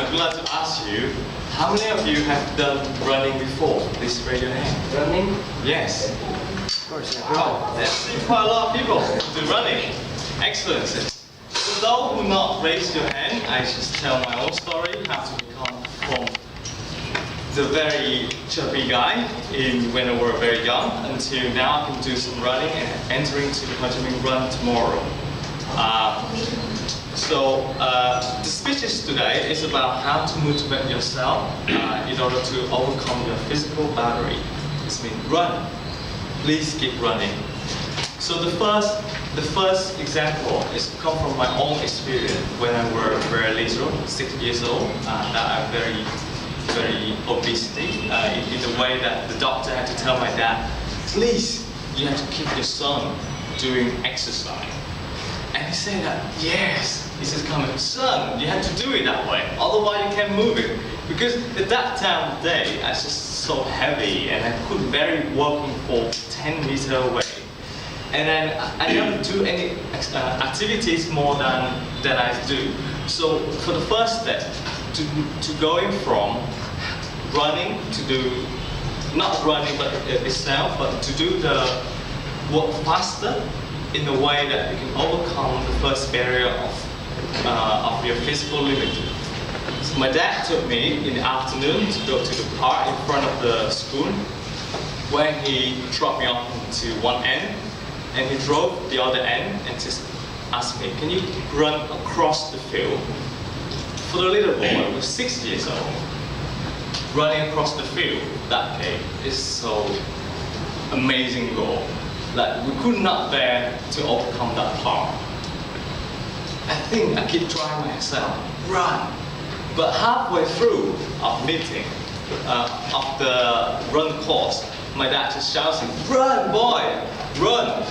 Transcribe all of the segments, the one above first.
I would like to ask you, how many of you have done running before? Please raise your hand. Running? Yes. Of course, yeah. Wow, there's quite a lot of people do running. Excellent. For those who not raise your hand, I just tell my own story, how to become from the very chubby guy when I was very young until now I can do some running and entering to the Ho Chi Minh Run tomorrow. The speeches today is about how to motivate yourself in order to overcome your physical barrier. It means run. Please keep running. So the first example is come from my own experience when I was very little, 6 years old. That I'm very obesity in the way that the doctor had to tell my dad, please, you have to keep your son doing exercise. And he said that, yes. He says, son, you have to do it that way, otherwise you can't move it. Because at that time of day, I was just so heavy and I couldn't barely walking for 10 meters away. And then I never do any activities more than I do. So for the first step, to going from running to do, not running but itself, but to do the work faster in a way that you can overcome the first barrier of your physical limit. So my dad took me in the afternoon to go to the park in front of the school, where he dropped me off to one end, and he drove the other end and just asked me, can you run across the field? For the little boy who was 6 years old, running across the field that day is so amazing goal. Like we could not bear to overcome that part. I think I keep trying myself, run. But halfway through our meeting, of the run course, my dad just shouts, run boy, run.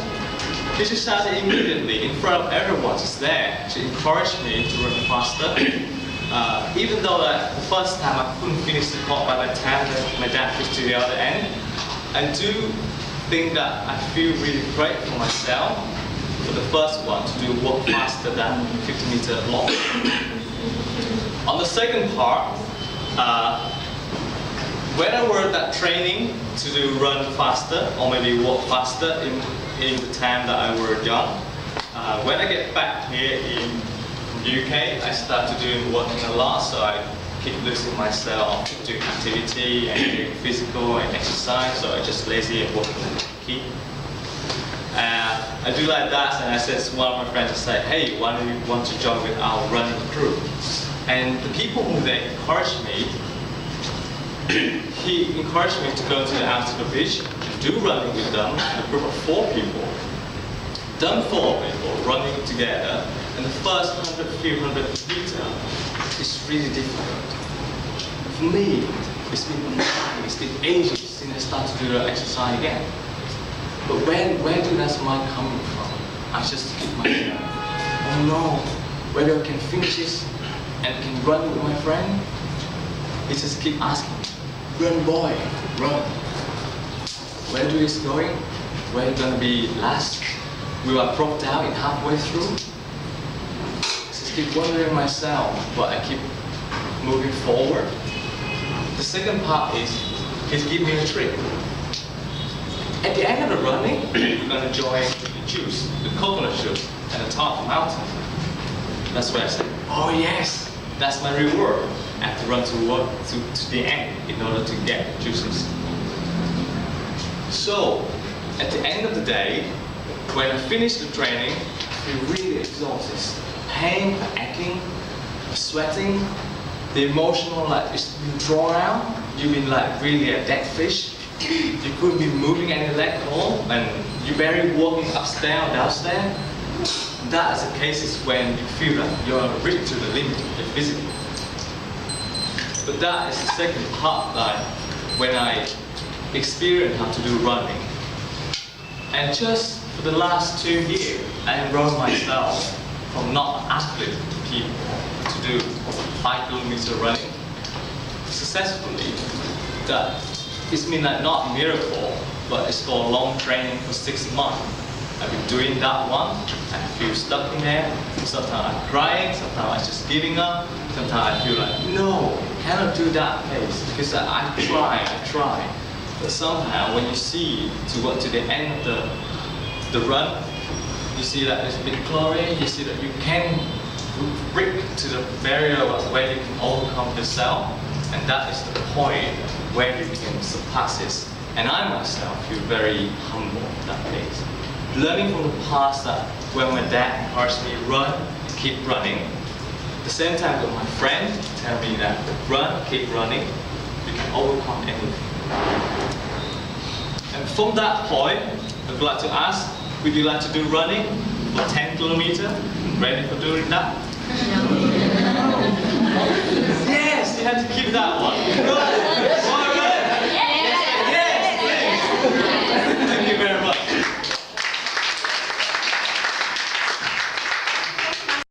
He just shouted immediately in front of everyone just there to encourage me to run faster. Even though the first time I couldn't finish the course by the time that my dad pushed to the other end, I do think that I feel really great for myself for the first one to do work faster than 50 meters long. On the second part, when I was that training to do run faster or maybe walk faster in the time that I was young, when I get back here in UK, I started doing working a lot, so I keep losing myself doing activity and doing physical and exercise, so I just lazy and working and keep. I do like that, and I said to one of my friends, I said, hey, why don't you want to join with our running crew? And the people who they encouraged me, he encouraged me to go out to the beach and do running with them, a group of 4 people. Done 4 people running together, and the first few hundred meters is really difficult. For me, it's been ages since I started to do the exercise again. But where do that mind coming from? I just keep myself, oh no, whether I can finish this and can run with my friend? He just keep asking, run boy, run. Where do it's going? Where it's gonna be last? Will I broke down in halfway through? I just keep wondering myself, but I keep moving forward. The second part is, he's giving me a trick. At the end of the running, you're gonna enjoy the juice, the coconut juice, at the top of the mountain. That's where I said, oh yes, that's my reward. I have to run to the end in order to get juices. So, at the end of the day, when I finish the training, I feel really exhausted. Pain, aching, sweating, the emotional like it's been drawn out. You've been like really a dead fish. You couldn't be moving any leg at all, and you barely walking upstairs, downstairs. That is the cases when you feel that you're reached to the limit of your physical. But that is the second part, like when I experienced how to do running. And just for the last 2 years, I enrolled myself from not athlete people to do 5 kilometer running successfully. That it's been like not a miracle, but it's for a long training for 6 months. I've been doing that one. I feel stuck in there. Sometimes I'm crying, sometimes I'm just giving up. sometimes I feel like, no, cannot do that pace, because I try. But somehow when you see to the end of the run, you see that there's a bit chlorine, you see that you can break to the barrier where you can overcome yourself, and that is the point where you can surpass it. And I myself feel very humble in that case. Learning from the past that when my dad encouraged me run, keep running. At the same time with my friend tell me that run, keep running, you can overcome anything. And from that point, I would like to ask, would you like to do running for 10 kilometers? Ready for doing that? Yes, you have to keep that one.